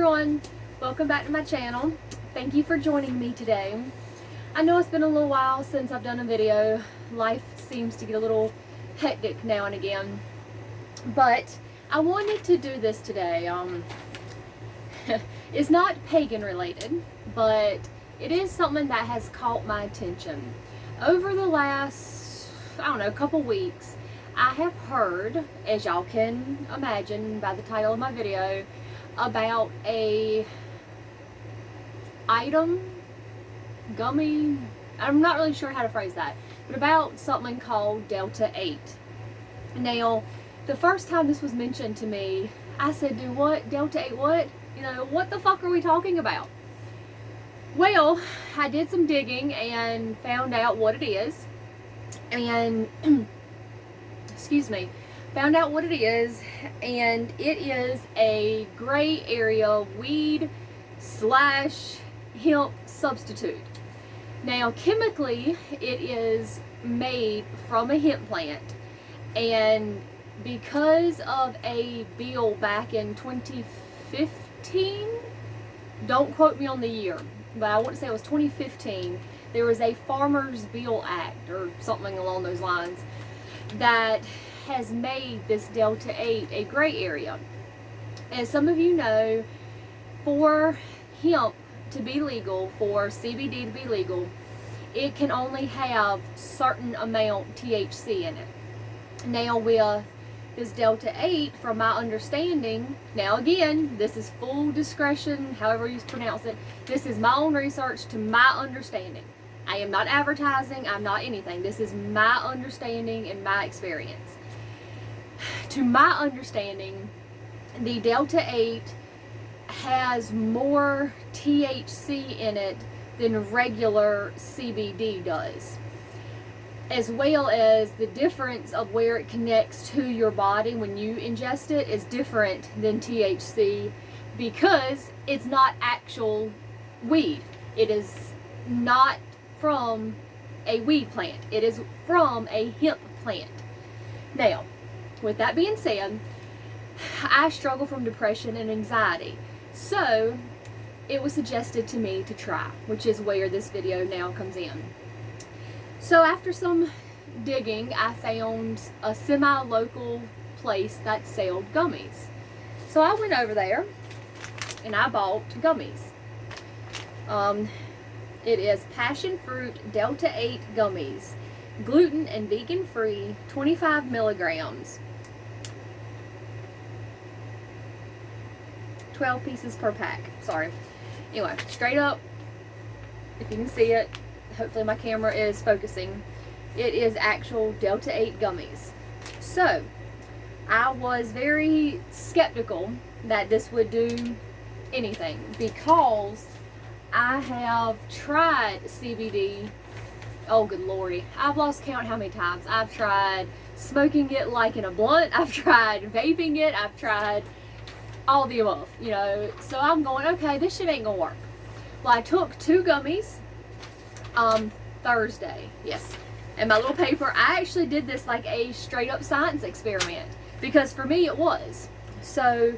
everyone, welcome back to my channel. Thank you for joining me today. I know it's been a little while since I've done a video. Life seems to get a little hectic now and again, but I wanted to do this today. It's not pagan related, but it is something that has caught my attention. Over the last, couple weeks, I have heard, as y'all can imagine by the title of my video, about a gummy, I'm not really sure how to phrase that, but about something called Delta-8. Now, the first time this was mentioned to me, I said, "Do what? Delta-8 what? What the fuck are we talking about?" Well, I did some digging and found out what it is, and found out what it is, and it is a gray area weed / hemp substitute. Now, chemically, it is made from a hemp plant, and because of a bill back in 2015, don't quote me on the year, but I want to say it was 2015, there was a Farmers Bill Act or something along those lines that has made this Delta-8 a gray area. As some of you know, for hemp to be legal, for CBD to be legal, it can only have certain amount THC in it. Now with this Delta-8, from my understanding, now again, this is full discretion, however you pronounce it, this is my own research to my understanding. I am not advertising, I'm not anything. This is my understanding and my experience. To my understanding, the Delta-8 has more THC in it than regular CBD does, as well as the difference of where it connects to your body when you ingest it is different than THC because it's not actual weed. It is not from a weed plant. It is from a hemp plant. Now, with that being said, I struggle from depression and anxiety, so it was suggested to me to try, which is where this video now comes in. So after some digging, I found a semi-local place that sold gummies. So I went over there and I bought gummies. It is passion fruit Delta-8 gummies, gluten and vegan free, 25 milligrams, 12 pieces per pack. Sorry. Anyway, straight up, if you can see it, hopefully my camera is focusing, it is actual Delta-8 gummies. So I was very skeptical that this would do anything because I have tried CBD, oh good lordy, I've lost count how many times. I've tried smoking it like in a blunt, I've tried vaping it, I've tried all the above, so I'm going, okay, this shit ain't gonna work. Well, I took 2 gummies Thursday, yes, and my little paper, I actually did this like a straight up science experiment, because for me it was. So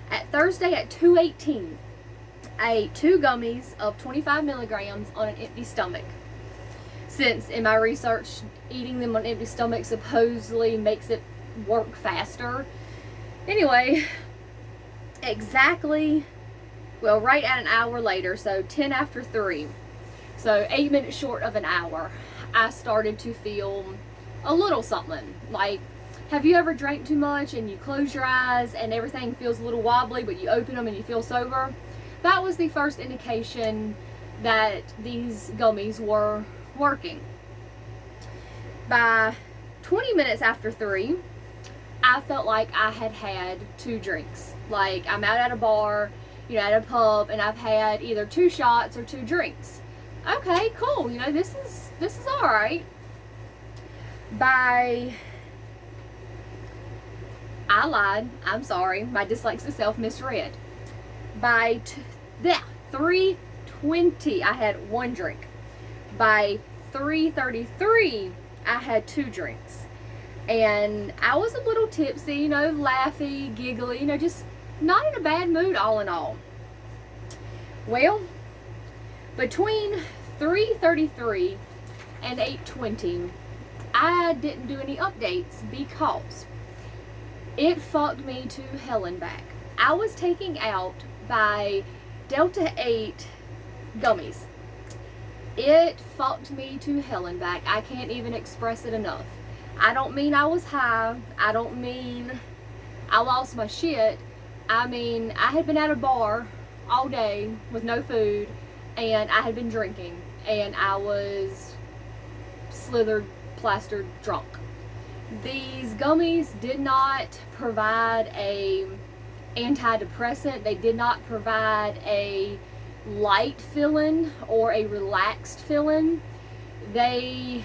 at Thursday at 2:18, I ate 2 gummies of 25 milligrams on an empty stomach, since in my research eating them on an empty stomach supposedly makes it work faster. Anyway, right at an hour later, so 10 after 3, so 8 minutes short of an hour, I started to feel a little something. Like, have you ever drank too much and you close your eyes and everything feels a little wobbly, but you open them and you feel sober? That was the first indication that these gummies were working. By 20 minutes after 3, I felt like I had had 2 drinks. Like, I'm out at a bar, at a pub, and I've had either 2 shots or 2 drinks. Okay, cool. This is all right. I lied. I'm sorry. My dyslexic self misread. By 3:20, I had 1 drink. By 3:33, I had 2 drinks. And I was a little tipsy, laughy, giggly, just not in a bad mood all in all. Well, between 3:33 and 8:20, I didn't do any updates because it fucked me to hell and back. I was taken out by Delta-8 gummies. It fucked me to hell and back. I can't even express it enough. I don't mean I was high. I don't mean I lost my shit. I mean, I had been at a bar all day with no food, and I had been drinking, and I was slithered, plastered, drunk. These gummies did not provide a antidepressant. They did not provide a light feeling or a relaxed feeling. I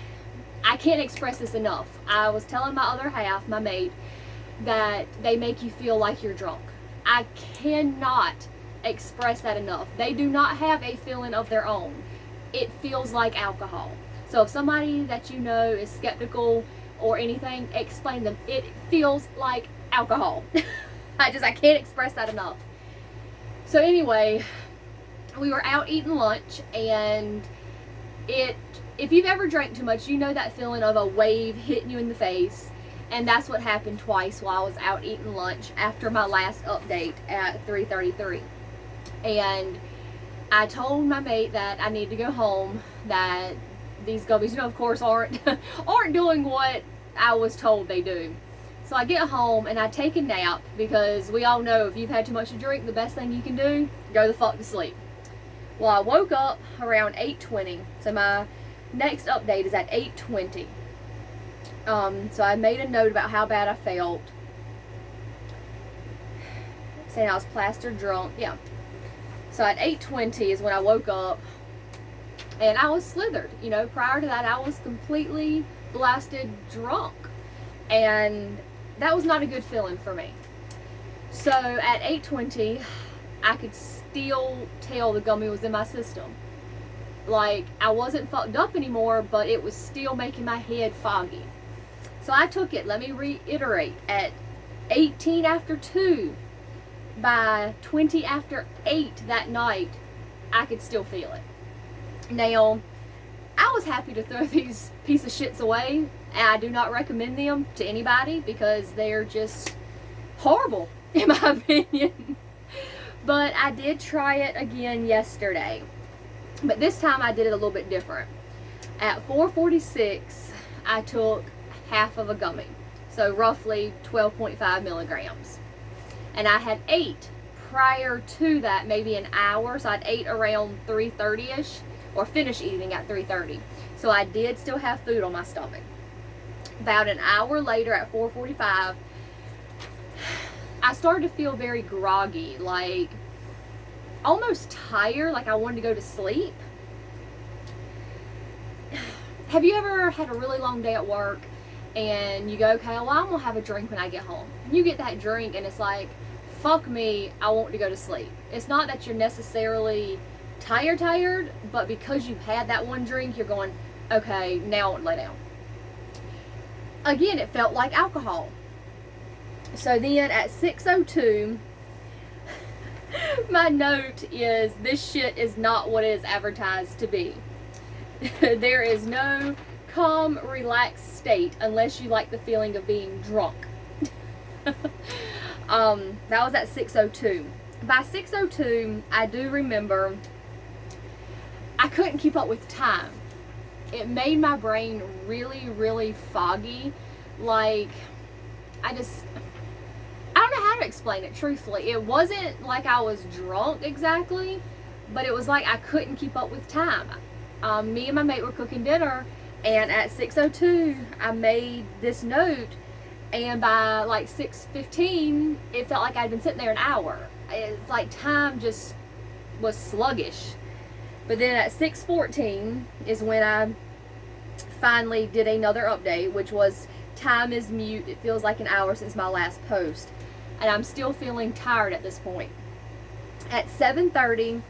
can't express this enough. I was telling my other half, my mate, that they make you feel like you're drunk. I cannot express that enough. They do not have a feeling of their own. It feels like alcohol. So if somebody that you know is skeptical or anything, explain them. It feels like alcohol. I can't express that enough. So anyway, we were out eating lunch, and if you've ever drank too much, you know that feeling of a wave hitting you in the face. And that's what happened twice while I was out eating lunch after my last update at 3:33. And I told my mate that I need to go home, that these gummies, of course, aren't doing what I was told they do. So I get home and I take a nap, because we all know if you've had too much to drink, the best thing you can do, go the fuck to sleep. Well, I woke up around 8:20, so my next update is at 8:20. So I made a note about how bad I felt, saying I was plastered drunk. Yeah. So at 8:20 is when I woke up, and I was slithered. Prior to that, I was completely blasted drunk, and that was not a good feeling for me. So at 8:20, I could still tell the gummy was in my system. Like, I wasn't fucked up anymore, but it was still making my head foggy. So I took it, let me reiterate, at 18 after 2. By 20 after 8 that night, I could still feel it. Now, I was happy to throw these piece of shits away, and I do not recommend them to anybody because they're just horrible, in my opinion. But I did try it again yesterday. But this time I did it a little bit different. At 4:46, I took half of a gummy. So roughly 12.5 milligrams. And I had 8 prior to that, maybe an hour. So I'd ate around 3:30ish, or finished eating at 3:30. So I did still have food on my stomach. About an hour later at 4:45, I started to feel very groggy, like almost tired, like I wanted to go to sleep. Have you ever had a really long day at work and you go, okay, well, I'm gonna have a drink when I get home. And you get that drink and it's like, fuck me, I want to go to sleep. It's not that you're necessarily tired, but because you've had that one drink, you're going, okay, now I want to lay down. Again, it felt like alcohol. So then at 6:02, my note is, this shit is not what it is advertised to be. There is no calm, relaxed state unless you like the feeling of being drunk. That was at 6:02. By 6:02, I do remember I couldn't keep up with time. It made my brain really, really foggy. Like, I don't know how to explain it, truthfully. It wasn't like I was drunk exactly, but it was like I couldn't keep up with time. Me and my mate were cooking dinner, and at 6:02, I made this note, and by like 6:15, it felt like I'd been sitting there an hour. It's like time just was sluggish. But then at 6:14 is when I finally did another update, which was time is mute. It feels like an hour since my last post. And I'm still feeling tired at this point. At 7:30,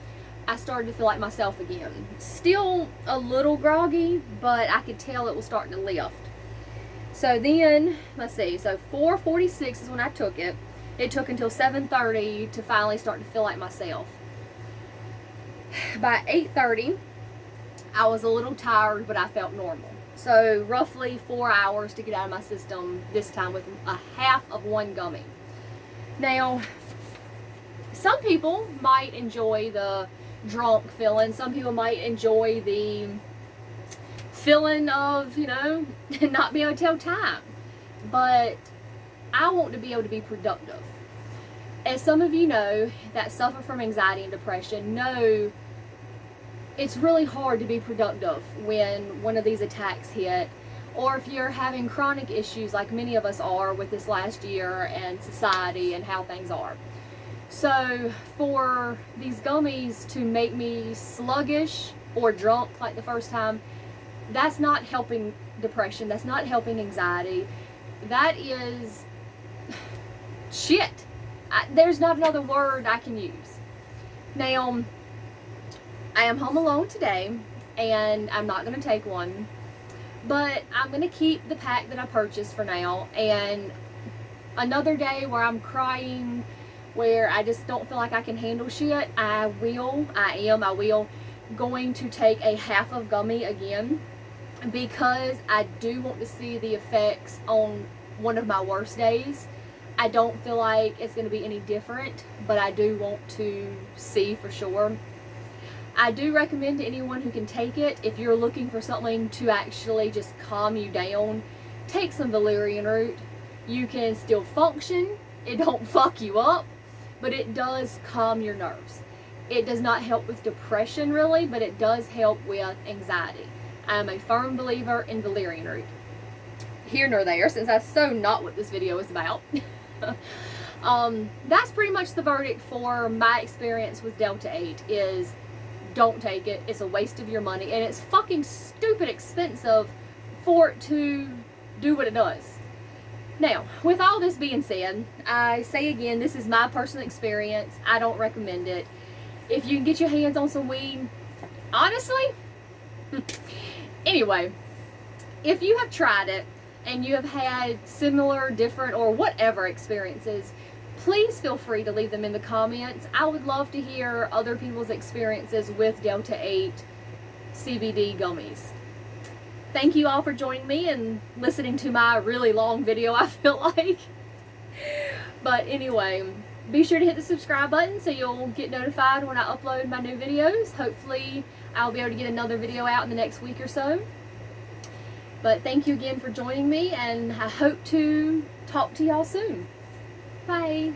I started to feel like myself again. Still a little groggy, but I could tell it was starting to lift. So then, let's see, so 4:46 is when I took it. It took until 7:30 to finally start to feel like myself. By 8:30, I was a little tired, but I felt normal. So roughly 4 hours to get out of my system, this time with a half of one gummy. Now, some people might enjoy the drunk feeling. Some people might enjoy the feeling of, not being able to tell time. But I want to be able to be productive. As some of you know that suffer from anxiety and depression know it's really hard to be productive when one of these attacks hit, or if you're having chronic issues like many of us are with this last year and society and how things are. So for these gummies to make me sluggish or drunk like the first time, that's not helping depression, that's not helping anxiety, that is shit. There's not another word I can use. Now, I am home alone today, and I'm not going to take one, but I'm going to keep the pack that I purchased for now, and another day where I'm crying, where I just don't feel like I can handle shit, I will going to take a half of gummy again, because I do want to see the effects on one of my worst days. I don't feel like it's going to be any different, but I do want to see for sure. I do recommend to anyone who can take it, if you're looking for something to actually just calm you down, take some valerian root. You can still function, it don't fuck you up, but it does calm your nerves. It does not help with depression really, but it does help with anxiety. I am a firm believer in valerian root. Here nor there, since that's so not what this video is about. That's pretty much the verdict for my experience with Delta-8 is don't take it. It's a waste of your money, and it's fucking stupid expensive for it to do what it does. Now, with all this being said, I say again, this is my personal experience. I don't recommend it. If you can get your hands on some weed, honestly, anyway, if you have tried it and you have had similar, different, or whatever experiences, please feel free to leave them in the comments. I would love to hear other people's experiences with Delta-8 CBD gummies. Thank you all for joining me and listening to my really long video, I feel like. But anyway, be sure to hit the subscribe button so you'll get notified when I upload my new videos. Hopefully, I'll be able to get another video out in the next week or so. But thank you again for joining me, and I hope to talk to y'all soon. Bye.